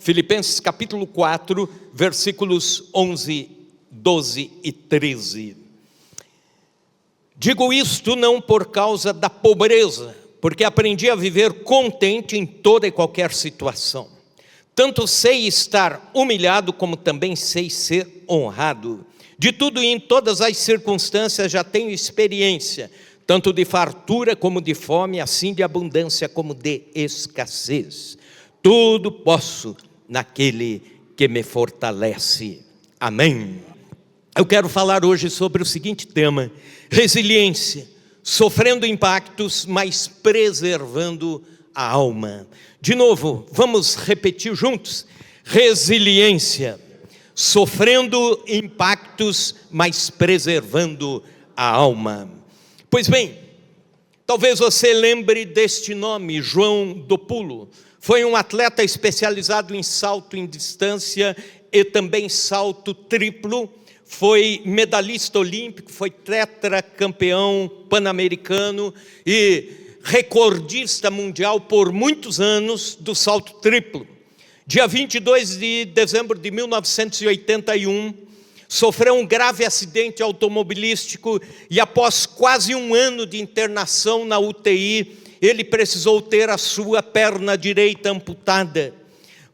Filipenses capítulo 4, versículos 11, 12 e 13. Digo isto não por causa da pobreza, porque aprendi a viver contente em toda e qualquer situação. Tanto sei estar humilhado, como também sei ser honrado. De tudo e em todas as circunstâncias já tenho experiência, tanto de fartura como de fome, assim de abundância como de escassez. Tudo posso naquele que me fortalece. Amém. Eu quero falar hoje sobre o seguinte tema: resiliência, sofrendo impactos, mas preservando a alma. De novo, vamos repetir juntos: resiliência, sofrendo impactos, mas preservando a alma. Pois bem, talvez você lembre deste nome, João do Pulo. Foi um atleta especializado em salto em distância e também salto triplo. Foi medalhista olímpico, foi tetracampeão pan-americano e recordista mundial por muitos anos do salto triplo. Dia 22 de dezembro de 1981, sofreu um grave acidente automobilístico e após quase um ano de internação na UTI, ele precisou ter a sua perna direita amputada.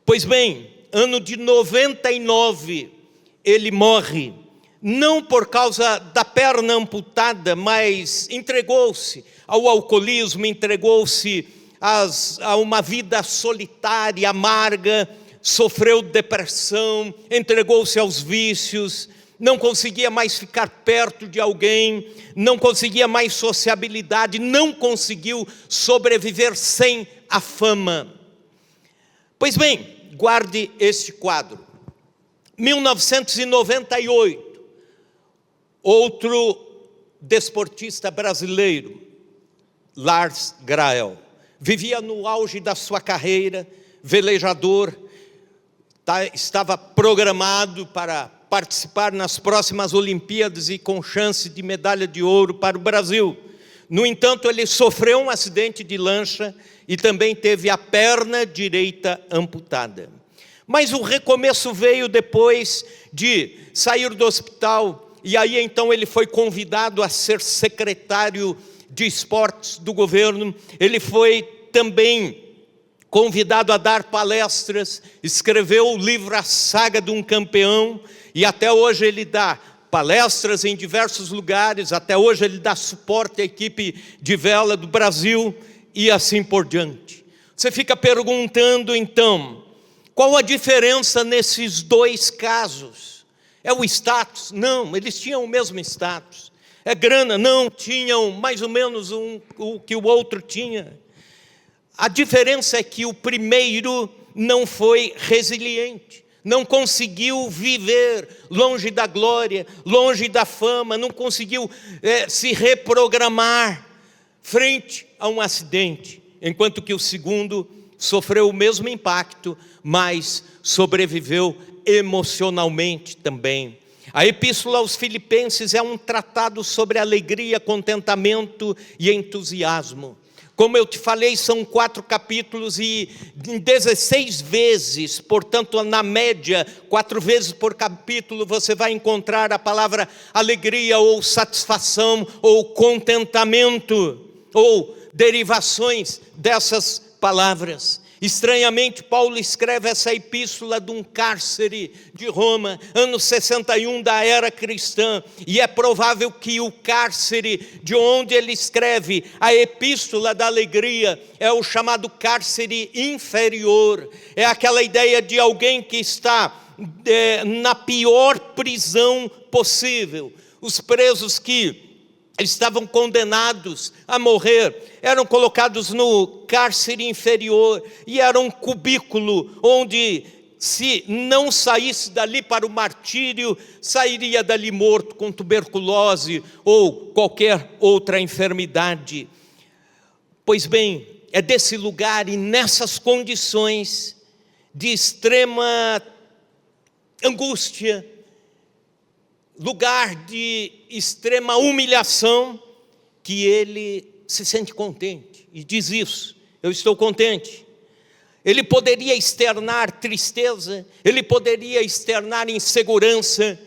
Pois bem, ano de 99, ele morre, não por causa da perna amputada, mas entregou-se ao alcoolismo, entregou-se a uma vida solitária, amarga, sofreu depressão, entregou-se aos vícios, não conseguia mais ficar perto de alguém, não conseguia mais sociabilidade, não conseguiu sobreviver sem a fama. Pois bem, guarde este quadro. 1998, outro desportista brasileiro, Lars Grael, vivia no auge da sua carreira, velejador, estava programado para participar nas próximas Olimpíadas e com chance de medalha de ouro para o Brasil. No entanto, ele sofreu um acidente de lancha e também teve a perna direita amputada. Mas o recomeço veio depois de sair do hospital, e aí então ele foi convidado a ser secretário de esportes do governo. Ele foi também convidado a dar palestras, escreveu o livro A Saga de um Campeão, e até hoje ele dá palestras em diversos lugares, até hoje ele dá suporte à equipe de vela do Brasil, e assim por diante. Você fica perguntando então, qual a diferença nesses dois casos? É o status? Não, eles tinham o mesmo status. É grana? Não, tinham mais ou menos o que o outro tinha. A diferença é que o primeiro não foi resiliente, não conseguiu viver longe da glória, longe da fama, não conseguiu se reprogramar frente a um acidente, enquanto que o segundo sofreu o mesmo impacto, mas sobreviveu emocionalmente também. A Epístola aos Filipenses é um tratado sobre alegria, contentamento e entusiasmo. Como eu te falei, são 4 capítulos e 16 vezes, portanto, na média, 4 vezes por capítulo, você vai encontrar a palavra alegria, ou satisfação, ou contentamento, ou derivações dessas palavras. Estranhamente, Paulo escreve essa epístola de um cárcere de Roma, ano 61 da era cristã, e é provável que o cárcere de onde ele escreve a epístola da alegria é o chamado cárcere inferior. É aquela ideia de alguém que está na pior prisão possível. Os presos que estavam condenados a morrer eram colocados no cárcere inferior, e era um cubículo onde, se não saísse dali para o martírio, sairia dali morto com tuberculose ou qualquer outra enfermidade. Pois bem, é desse lugar e nessas condições de extrema angústia, lugar de extrema humilhação, que ele se sente contente e diz isso: eu estou contente. ele poderia externar tristeza, ele poderia externar insegurança,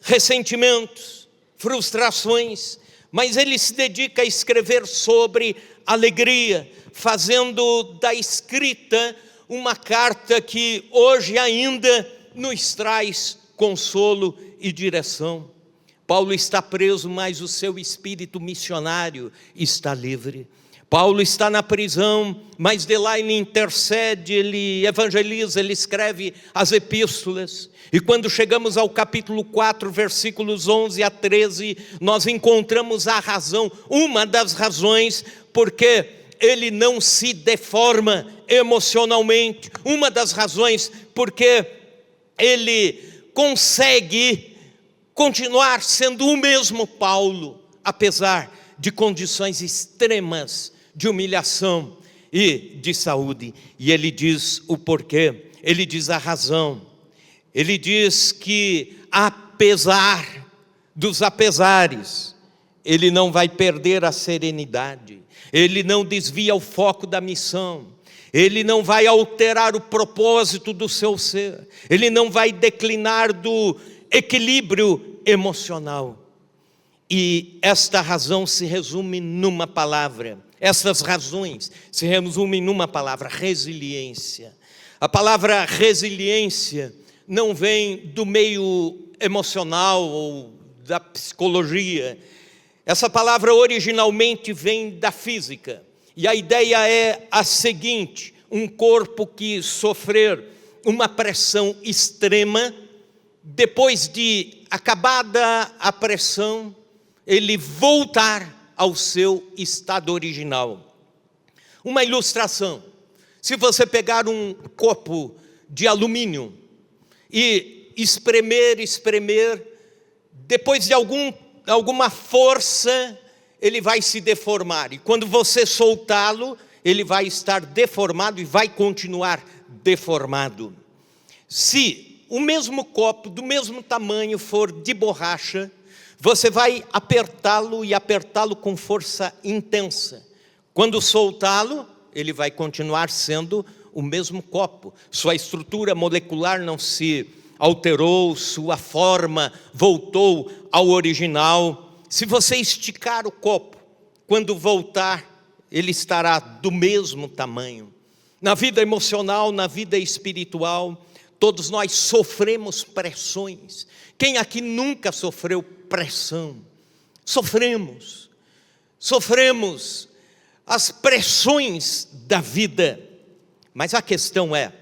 ressentimentos, frustrações, mas ele se dedica a escrever sobre alegria, fazendo da escrita uma carta que hoje ainda nos traz consolo e direção. Paulo está preso, mas o seu espírito missionário está livre. Paulo está na prisão, mas de lá ele intercede, ele evangeliza, ele escreve as epístolas. E quando chegamos ao capítulo 4, versículos 11 a 13, nós encontramos a razão, uma das razões porque ele não se deforma emocionalmente, uma das razões porque ele consegue continuar sendo o mesmo Paulo, apesar de condições extremas de humilhação e de saúde. E ele diz o porquê, ele diz a razão. Ele diz que apesar dos apesares, ele não vai perder a serenidade, ele não desvia o foco da missão, ele não vai alterar o propósito do seu ser, ele não vai declinar do equilíbrio emocional. E esta razão se resume numa palavra, essas razões se resumem numa palavra: resiliência. A palavra resiliência não vem do meio emocional ou da psicologia. Essa palavra originalmente vem da física, e a ideia é a seguinte: um corpo que sofrer uma pressão extrema, depois de acabada a pressão, ele voltar ao seu estado original. Uma ilustração: se você pegar um copo de alumínio e espremer, depois de alguma força, ele vai se deformar, e quando você soltá-lo, ele vai estar deformado e vai continuar deformado. Se o mesmo copo, do mesmo tamanho, for de borracha, você vai apertá-lo e apertá-lo com força intensa. Quando soltá-lo, ele vai continuar sendo o mesmo copo. Sua estrutura molecular não se alterou, sua forma voltou ao original. Se você esticar o copo, quando voltar, ele estará do mesmo tamanho. Na vida emocional, na vida espiritual, todos nós sofremos pressões. Quem aqui nunca sofreu pressão? Sofremos as pressões da vida. Mas a questão é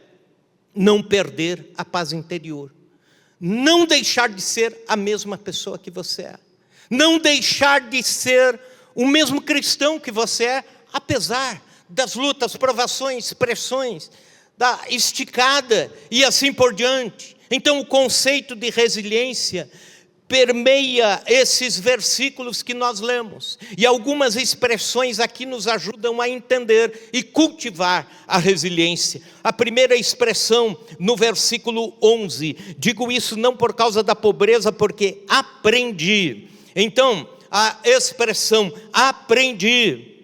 não perder a paz interior, não deixar de ser a mesma pessoa que você é, não deixar de ser o mesmo cristão que você é, apesar das lutas, provações, pressões, da esticada e assim por diante. Então o conceito de resiliência permeia esses versículos que nós lemos, e algumas expressões aqui nos ajudam a entender e cultivar a resiliência. A primeira expressão no versículo 11, digo isso não por causa da pobreza, porque aprendi. Então a expressão aprendi,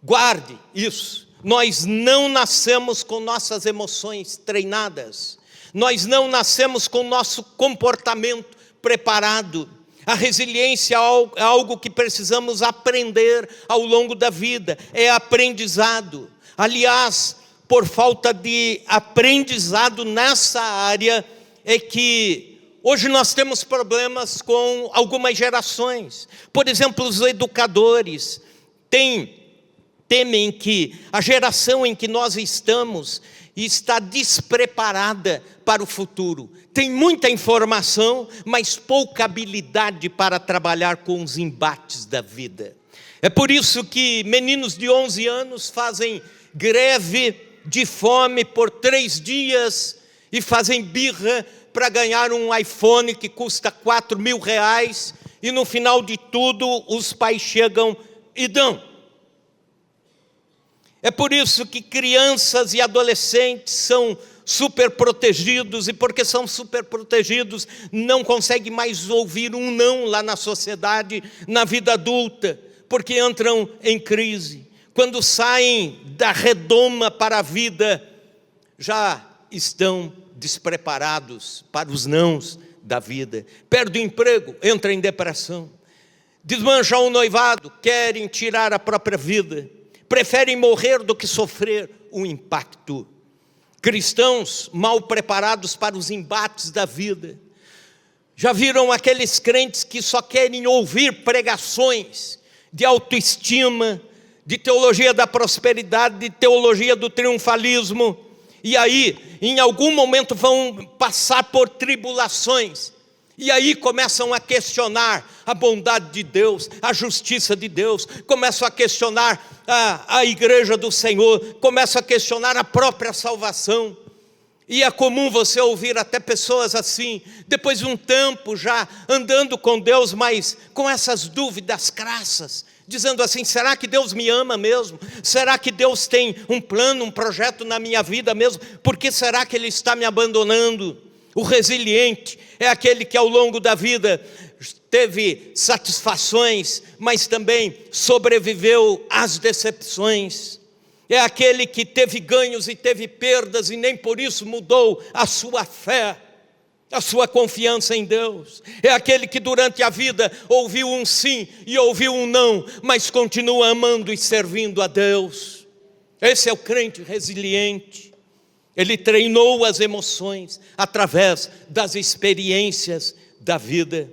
guarde isso. Nós não nascemos com nossas emoções treinadas, nós não nascemos com nosso comportamento preparado. A resiliência é algo que precisamos aprender ao longo da vida, é aprendizado. Aliás, por falta de aprendizado nessa área, é que hoje nós temos problemas com algumas gerações. Por exemplo, os educadores temem que a geração em que nós estamos está despreparada para o futuro. Tem muita informação, mas pouca habilidade para trabalhar com os embates da vida. É por isso que meninos de 11 anos fazem greve de fome por 3 dias e fazem birra para ganhar um iPhone que custa R$4.000, e no final de tudo os pais chegam e dão. É por isso que crianças e adolescentes são super protegidos, e porque são super protegidos, não conseguem mais ouvir um não lá na sociedade, na vida adulta, porque entram em crise. Quando saem da redoma para a vida já estão despreparados para os nãos da vida. Perde o emprego, entra em depressão. Desmancham o noivado, querem tirar a própria vida. Preferem morrer do que sofrer o impacto. Cristãos mal preparados para os embates da vida. Já viram aqueles crentes que só querem ouvir pregações de autoestima, de teologia da prosperidade, de teologia do triunfalismo, e aí, em algum momento vão passar por tribulações, e aí começam a questionar a bondade de Deus, a justiça de Deus, começam a questionar a igreja do Senhor, começam a questionar a própria salvação. E é comum você ouvir até pessoas assim, depois de um tempo já andando com Deus, mas com essas dúvidas crassas, dizendo assim: será que Deus me ama mesmo? Será que Deus tem um plano, um projeto na minha vida mesmo? Por que será que Ele está me abandonando? O resiliente é aquele que ao longo da vida teve satisfações, mas também sobreviveu às decepções. É aquele que teve ganhos e teve perdas e nem por isso mudou a sua fé, a sua confiança em Deus. É aquele que durante a vida ouviu um sim e ouviu um não, mas continua amando e servindo a Deus. Esse é o crente resiliente. Ele treinou as emoções através das experiências da vida.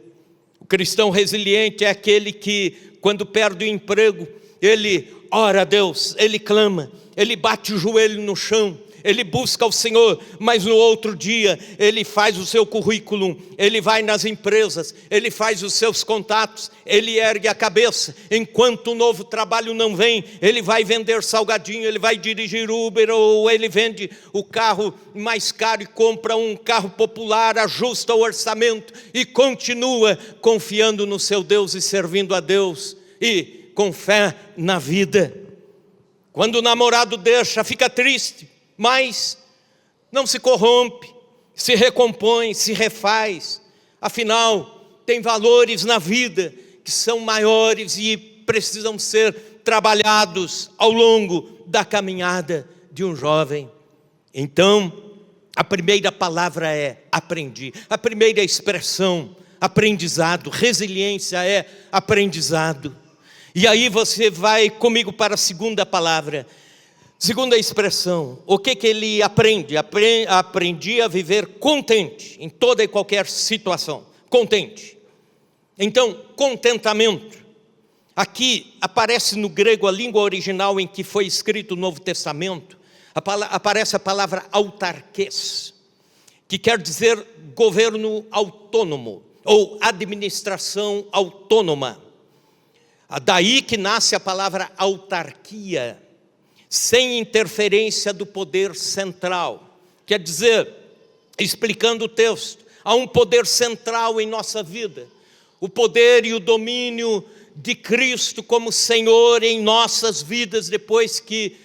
O cristão resiliente é aquele que, quando perde o emprego, ele ora a Deus, ele clama, ele bate o joelho no chão, ele busca o Senhor, mas no outro dia ele faz o seu currículo, ele vai nas empresas, ele faz os seus contatos, ele ergue a cabeça. Enquanto o novo trabalho não vem, ele vai vender salgadinho, ele vai dirigir Uber, ou ele vende o carro mais caro e compra um carro popular, ajusta o orçamento e continua confiando no seu Deus e servindo a Deus e com fé na vida. Quando o namorado deixa, fica triste, mas não se corrompe, se recompõe, se refaz. Afinal, tem valores na vida que são maiores e precisam ser trabalhados ao longo da caminhada de um jovem. Então, a primeira palavra é aprendi. A primeira expressão, aprendizado. Resiliência é aprendizado. E aí você vai comigo para a segunda palavra, segunda expressão. O que ele aprende? Aprendi a viver contente em toda e qualquer situação. Contente. Então, contentamento. Aqui aparece no grego a língua original em que foi escrito o Novo Testamento. Aparece a palavra autarquês, que quer dizer governo autônomo ou administração autônoma. Daí que nasce a palavra autarquia, sem interferência do poder central. Quer dizer, explicando o texto, há um poder central em nossa vida, o poder e o domínio de Cristo como Senhor em nossas vidas. Depois que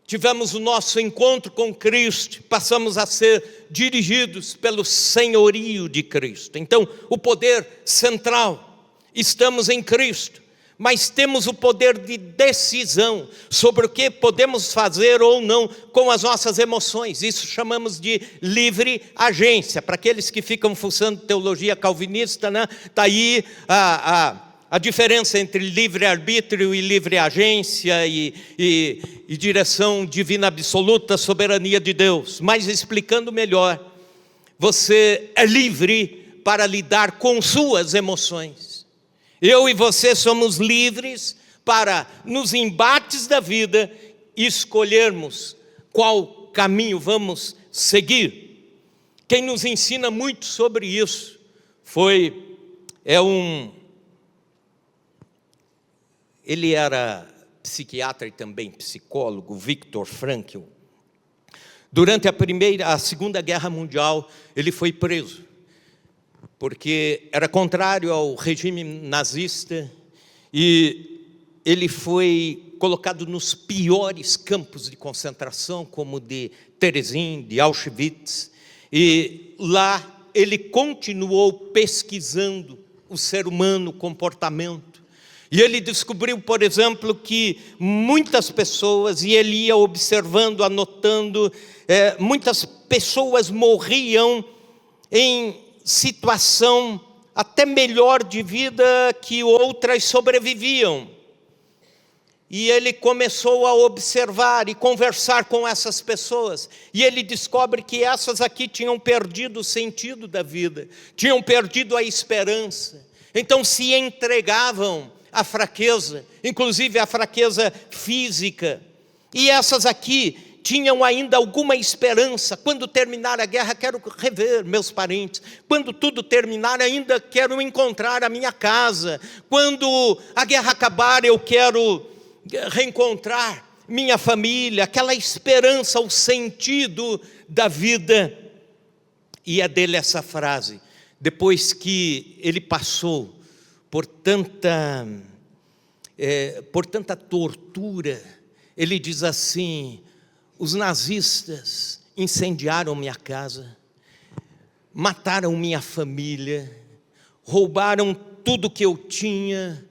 tivemos o nosso encontro com Cristo, passamos a ser dirigidos pelo senhorio de Cristo. Então, o poder central, estamos em Cristo. Mas temos o poder de decisão sobre o que podemos fazer ou não com as nossas emoções. Isso chamamos de livre agência. Para aqueles que ficam fuçando teologia calvinista, né? Está aí a diferença entre livre-arbítrio e livre agência e direção divina absoluta, soberania de Deus. Mas explicando melhor, você é livre para lidar com suas emoções. Eu e você somos livres para, nos embates da vida, escolhermos qual caminho vamos seguir. Quem nos ensina muito sobre isso ele era psiquiatra e também psicólogo, Viktor Frankl. Durante a Segunda Guerra Mundial, ele foi preso, porque era contrário ao regime nazista, e ele foi colocado nos piores campos de concentração, como de Terezin, de Auschwitz, e lá ele continuou pesquisando o ser humano, o comportamento, E ele descobriu, por exemplo, que muitas pessoas, e ele ia observando, anotando, muitas pessoas morriam em situação até melhor de vida que outras sobreviviam. E ele começou a observar e conversar com essas pessoas. E ele descobre que essas aqui tinham perdido o sentido da vida, tinham perdido a esperança. Então se entregavam à fraqueza, inclusive à fraqueza física. E essas aqui tinham ainda alguma esperança. Quando terminar a guerra, quero rever meus parentes. Quando tudo terminar, ainda quero encontrar a minha casa. Quando a guerra acabar, eu quero reencontrar minha família. Aquela esperança, o sentido da vida. E é dele essa frase. Depois que ele passou por tanta tortura, ele diz assim: os nazistas incendiaram minha casa, mataram minha família, roubaram tudo que eu tinha,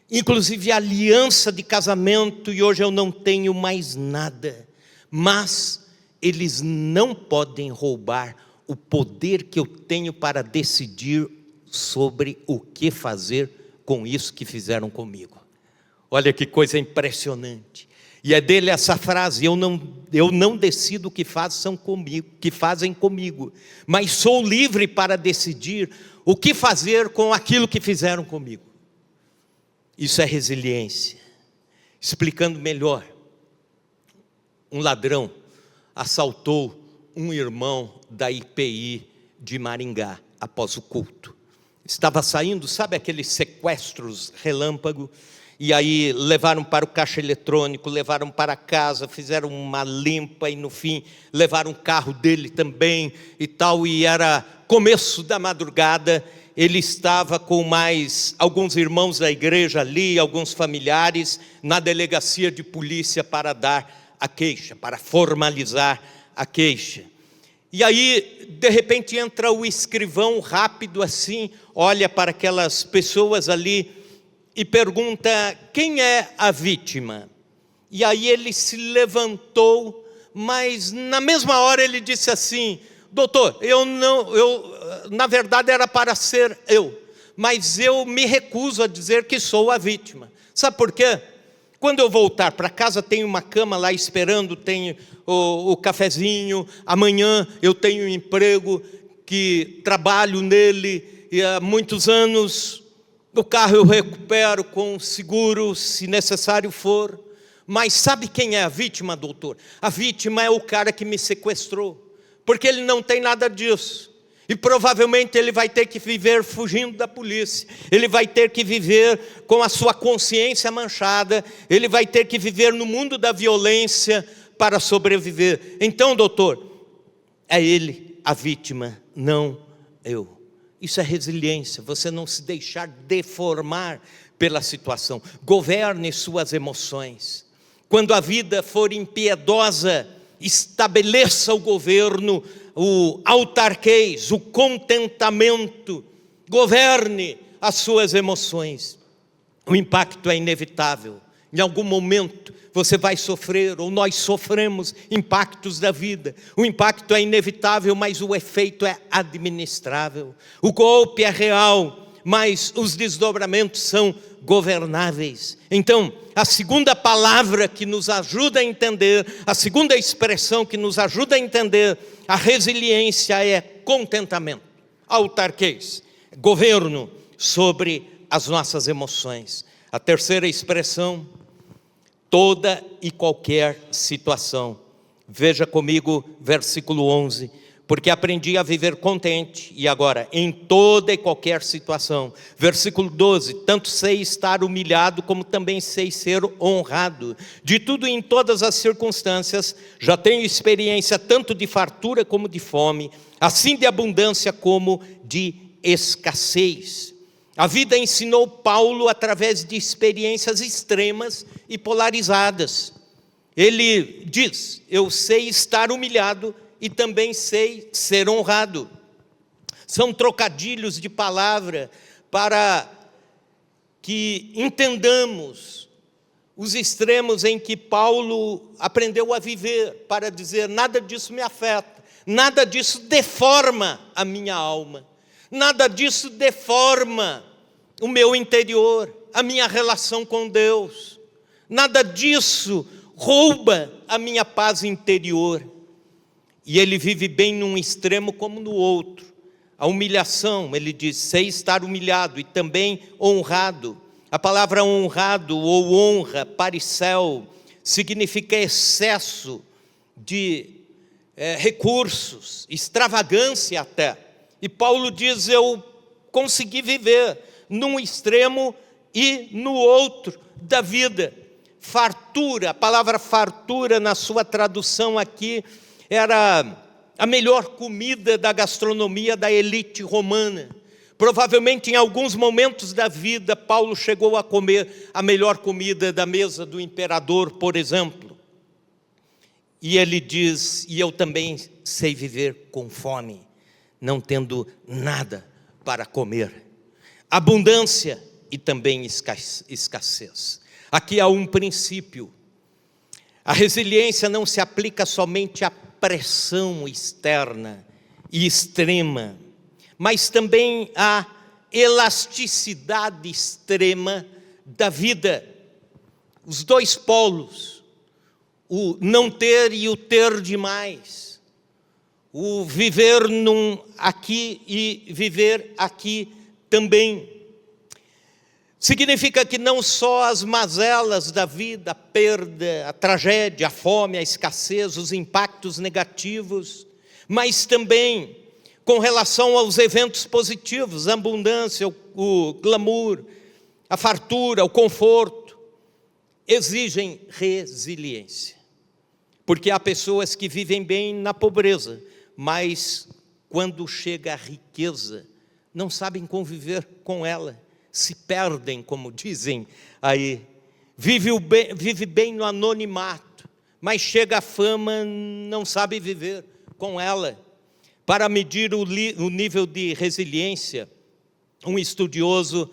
inclusive a aliança de casamento, e hoje eu não tenho mais nada. Mas eles não podem roubar o poder que eu tenho para decidir sobre o que fazer com isso que fizeram comigo. Olha que coisa impressionante. E é dele essa frase: eu não decido o que fazem comigo, mas sou livre para decidir o que fazer com aquilo que fizeram comigo. Isso é resiliência. Explicando melhor, um ladrão assaltou um irmão da IPI de Maringá após o culto. Estava saindo, sabe aqueles sequestros relâmpago? E aí levaram para o caixa eletrônico, levaram para casa, fizeram uma limpa e no fim levaram o carro dele também e tal. E era começo da madrugada, ele estava com mais alguns irmãos da igreja ali, alguns familiares, na delegacia de polícia para dar a queixa, para formalizar a queixa. E aí, de repente, entra o escrivão rápido assim, olha para aquelas pessoas ali e pergunta: quem é a vítima? E aí ele se levantou, mas na mesma hora ele disse assim: doutor, na verdade era para ser eu, mas eu me recuso a dizer que sou a vítima. Sabe por quê? Quando eu voltar para casa, tem uma cama lá esperando, tem o cafezinho, amanhã eu tenho um emprego que trabalho nele e há muitos anos, o carro eu recupero com seguro, se necessário for. Mas sabe quem é a vítima, doutor? A vítima é o cara que me sequestrou, porque ele não tem nada disso. E provavelmente ele vai ter que viver fugindo da polícia, ele vai ter que viver com a sua consciência manchada, ele vai ter que viver no mundo da violência para sobreviver. Então, doutor, é ele a vítima, não eu. Isso é resiliência, você não se deixar deformar pela situação. Governe suas emoções. Quando a vida for impiedosa, estabeleça o governo, o autarqueis, o contentamento. Governe as suas emoções. O impacto é inevitável. Em algum momento você vai sofrer, ou nós sofremos impactos da vida. O impacto é inevitável, mas o efeito é administrável. O golpe é real, mas os desdobramentos são governáveis. Então, a segunda palavra que nos ajuda a entender, a segunda expressão que nos ajuda a entender a resiliência é contentamento, autarqueis, governo sobre as nossas emoções. A terceira expressão, toda e qualquer situação. Veja comigo versículo 11. Porque aprendi a viver contente, e agora, em toda e qualquer situação. Versículo 12, tanto sei estar humilhado, como também sei ser honrado. De tudo e em todas as circunstâncias, já tenho experiência tanto de fartura como de fome, assim de abundância como de escassez. A vida ensinou Paulo através de experiências extremas e polarizadas. Ele diz, eu sei estar humilhado, e também sei ser honrado. São trocadilhos de palavra para que entendamos os extremos em que Paulo aprendeu a viver, para dizer: nada disso me afeta, nada disso deforma a minha alma, nada disso deforma o meu interior, a minha relação com Deus, nada disso rouba a minha paz interior. E ele vive bem num extremo como no outro. A humilhação, ele diz: sei estar humilhado e também honrado. A palavra honrado ou honra, paricel, significa excesso de recursos, extravagância até. E Paulo diz: eu consegui viver num extremo e no outro da vida. Fartura, a palavra fartura na sua tradução aqui era a melhor comida da gastronomia da elite romana. Provavelmente em alguns momentos da vida Paulo chegou a comer a melhor comida da mesa do imperador, por exemplo. E ele diz: e eu também sei viver com fome, não tendo nada para comer. Abundância e também escassez. Aqui há um princípio. A resiliência não se aplica somente à pressão externa e extrema, mas também à elasticidade extrema da vida. Os dois polos, o não ter e o ter demais, o viver aqui e viver aqui também. Significa que não só as mazelas da vida, a perda, a tragédia, a fome, a escassez, os impactos negativos, mas também com relação aos eventos positivos, a abundância, o glamour, a fartura, o conforto, exigem resiliência. Porque há pessoas que vivem bem na pobreza, mas quando chega a riqueza, não sabem conviver com ela. Se perdem, como dizem aí. Vive bem no anonimato, mas chega a fama, não sabe viver com ela. Para medir o nível de resiliência, um estudioso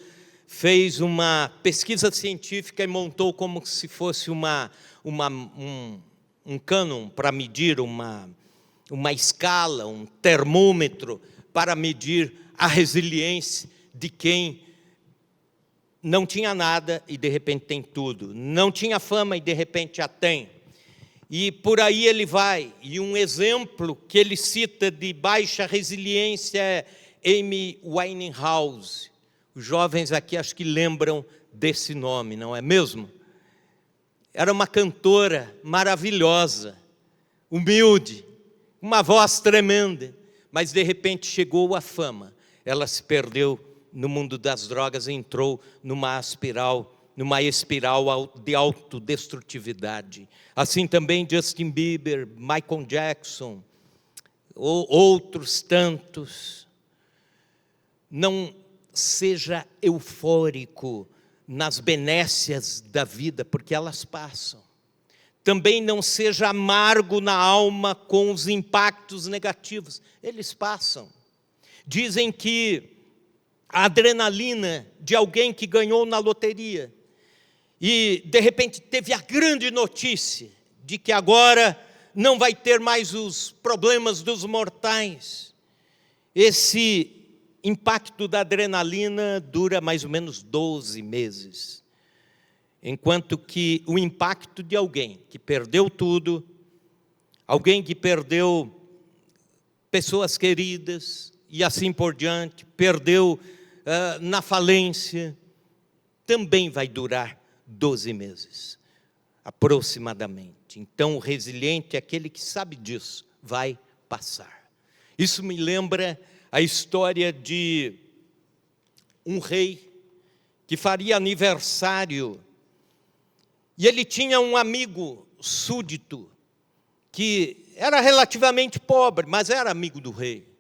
fez uma pesquisa científica e montou como se fosse um cânon para medir, uma escala, um termômetro para medir a resiliência de quem não tinha nada e de repente tem tudo. Não tinha fama e de repente já tem. E por aí ele vai. E um exemplo que ele cita de baixa resiliência é Amy Winehouse. Os jovens aqui acho que lembram desse nome, não é mesmo? Era uma cantora maravilhosa, humilde, uma voz tremenda, mas de repente chegou a fama. Ela se perdeu no mundo das drogas e entrou numa espiral de autodestrutividade. Assim também Justin Bieber, Michael Jackson, ou outros tantos. Não seja eufórico nas benécias da vida, porque elas passam. Também não seja amargo na alma com os impactos negativos, eles passam. Dizem que a adrenalina de alguém que ganhou na loteria e de repente teve a grande notícia de que agora não vai ter mais os problemas dos mortais. Esse impacto da adrenalina dura mais ou menos 12 meses. Enquanto que o impacto de alguém que perdeu tudo, alguém que perdeu pessoas queridas e assim por diante, perdeu na falência, também vai durar 12 meses, aproximadamente. Então, o resiliente é aquele que sabe disso, vai passar. Isso me lembra a história de um rei que faria aniversário, e ele tinha um amigo súdito, que era relativamente pobre, mas era amigo do rei.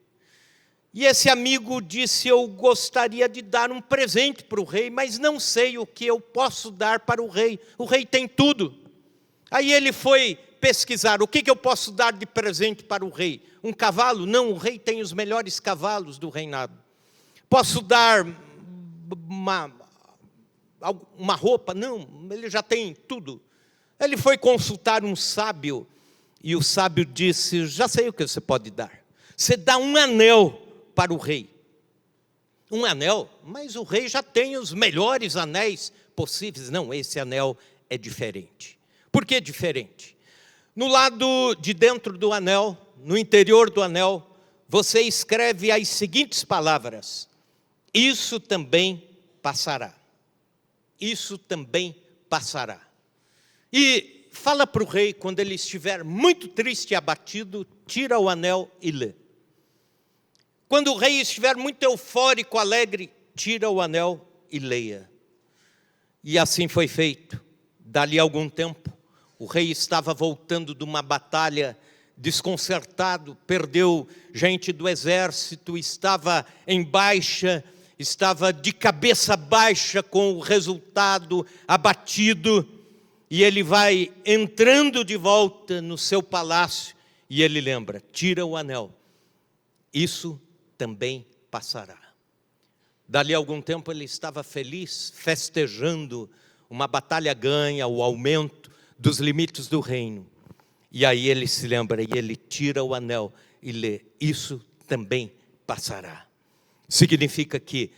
E esse amigo disse: eu gostaria de dar um presente para o rei, mas não sei o que eu posso dar para o rei tem tudo. Aí ele foi pesquisar, o que eu posso dar de presente para o rei? Um cavalo? Não, o rei tem os melhores cavalos do reinado. Posso dar uma roupa? Não, ele já tem tudo. Ele foi consultar um sábio, e o sábio disse: já sei o que você pode dar. Você dá um anel para o rei. Um anel? Mas o rei já tem os melhores anéis possíveis. Não, esse anel é diferente. Por que diferente? No lado de dentro do anel, no interior do anel, você escreve as seguintes palavras: isso também passará. Isso também passará. E fala para o rei, quando ele estiver muito triste e abatido, tira o anel e lê. Quando o rei estiver muito eufórico, alegre, tira o anel e leia. E assim foi feito. Dali a algum tempo, o rei estava voltando de uma batalha, desconcertado, perdeu gente do exército, estava em baixa, estava de cabeça baixa com o resultado, abatido, e ele vai entrando de volta no seu palácio, e ele lembra: tira o anel, isso também passará. Dali a algum tempo ele estava feliz, festejando uma batalha ganha, o aumento dos limites do reino. E aí ele se lembra e ele tira o anel e lê: isso também passará. Significa que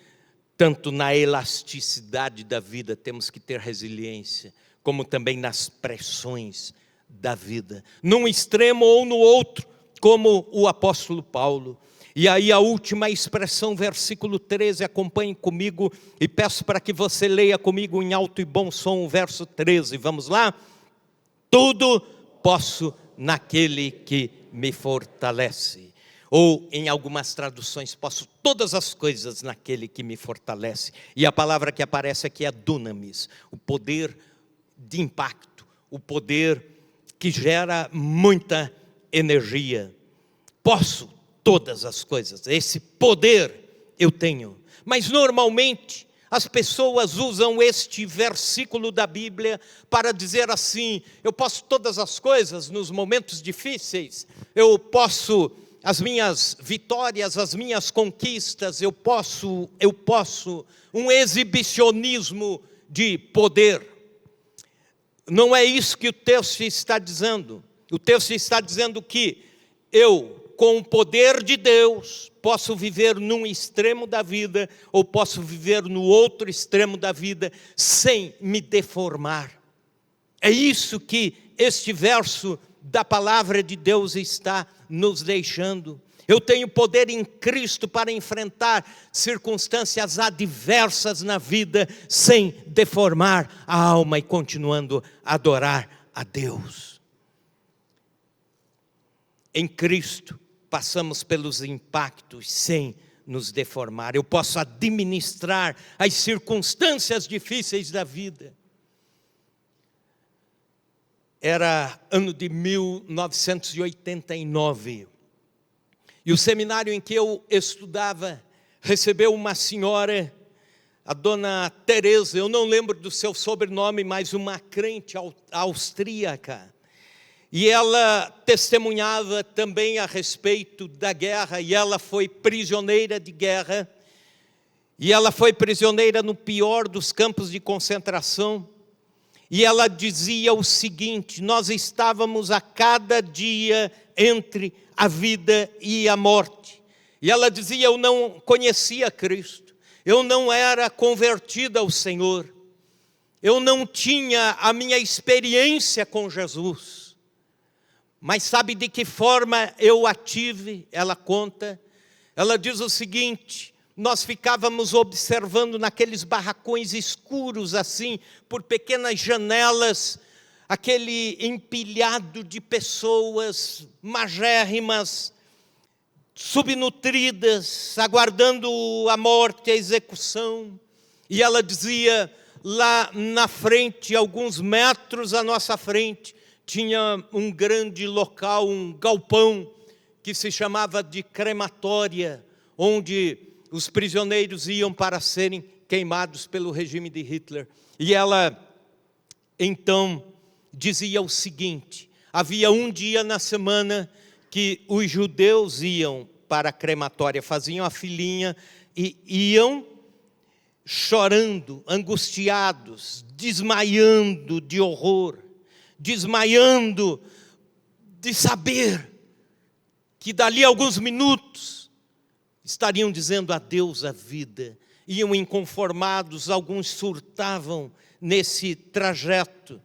tanto na elasticidade da vida temos que ter resiliência, como também nas pressões da vida, num extremo ou no outro, como o apóstolo Paulo. E aí a última expressão, versículo 13, acompanhe comigo e peço para que você leia comigo em alto e bom som o verso 13, vamos lá? Tudo posso naquele que me fortalece. Ou em algumas traduções, posso todas as coisas naquele que me fortalece. E a palavra que aparece aqui é dunamis, o poder de impacto, o poder que gera muita energia. Posso todas as coisas, esse poder eu tenho. Mas normalmente as pessoas usam este versículo da Bíblia para dizer assim: eu posso todas as coisas nos momentos difíceis, eu posso as minhas vitórias, as minhas conquistas, eu posso um exibicionismo de poder. Não é isso que o texto está dizendo. O texto está dizendo que eu, com o poder de Deus, posso viver num extremo da vida, ou posso viver no outro extremo da vida, sem me deformar. É isso que este verso da palavra de Deus está nos deixando. Eu tenho poder em Cristo para enfrentar circunstâncias adversas na vida, sem deformar a alma e continuando a adorar a Deus. Em Cristo, passamos pelos impactos sem nos deformar. Eu posso administrar as circunstâncias difíceis da vida. Era ano de 1989. E o seminário em que eu estudava recebeu uma senhora, a dona Teresa, eu não lembro do seu sobrenome, mas uma crente austríaca. E ela testemunhava também a respeito da guerra, e ela foi prisioneira de guerra, e ela foi prisioneira no pior dos campos de concentração, e ela dizia o seguinte: nós estávamos a cada dia entre a vida e a morte. E ela dizia: eu não conhecia Cristo, eu não era convertida ao Senhor, eu não tinha a minha experiência com Jesus. Mas sabe de que forma eu a tive? Ela conta, ela diz o seguinte: nós ficávamos observando naqueles barracões escuros assim, por pequenas janelas, aquele empilhado de pessoas magérrimas, subnutridas, aguardando a morte, a execução. E ela dizia, lá na frente, alguns metros à nossa frente, tinha um grande local, um galpão, que se chamava de crematória, onde os prisioneiros iam para serem queimados pelo regime de Hitler. E ela, então, dizia o seguinte: havia um dia na semana que os judeus iam para a crematória, faziam a filinha e iam, chorando, angustiados, desmaiando de horror, desmaiando de saber que dali a alguns minutos estariam dizendo adeus à vida. Iam inconformados, alguns surtavam nesse trajeto.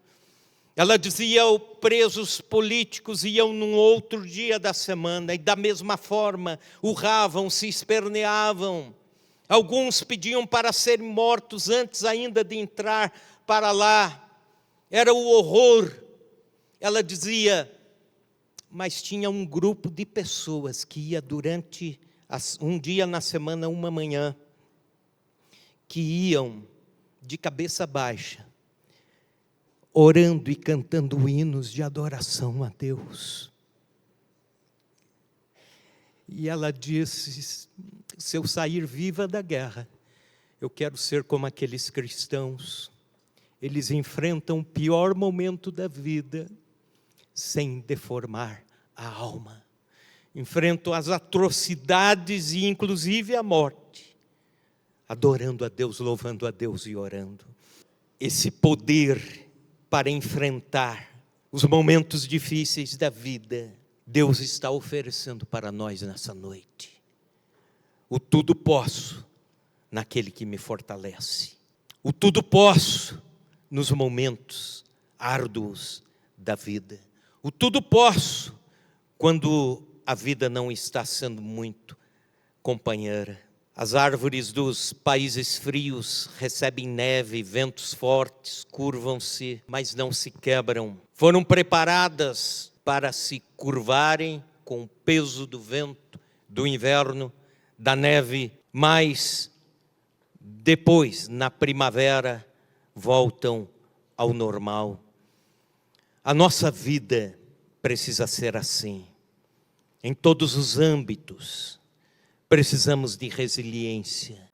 Ela dizia, os presos políticos iam num outro dia da semana, e da mesma forma, urravam, se esperneavam. Alguns pediam para serem mortos antes ainda de entrar para lá. Era o horror. Ela dizia, mas tinha um grupo de pessoas que ia durante um dia na semana, uma manhã, que iam de cabeça baixa, orando e cantando hinos de adoração a Deus. E ela disse, se eu sair viva da guerra, eu quero ser como aqueles cristãos. Eles enfrentam o pior momento da vida sem deformar a alma. Enfrentam as atrocidades e inclusive a morte, adorando a Deus, louvando a Deus e orando. Esse poder para enfrentar os momentos difíceis da vida, Deus está oferecendo para nós nessa noite. O tudo posso naquele que me fortalece. O tudo posso nos momentos árduos da vida. O tudo posso quando a vida não está sendo muito companheira. As árvores dos países frios recebem neve, ventos fortes, curvam-se, mas não se quebram. Foram preparadas para se curvarem com o peso do vento, do inverno, da neve, mas depois, na primavera, voltam ao normal. A nossa vida precisa ser assim. Em todos os âmbitos, precisamos de resiliência.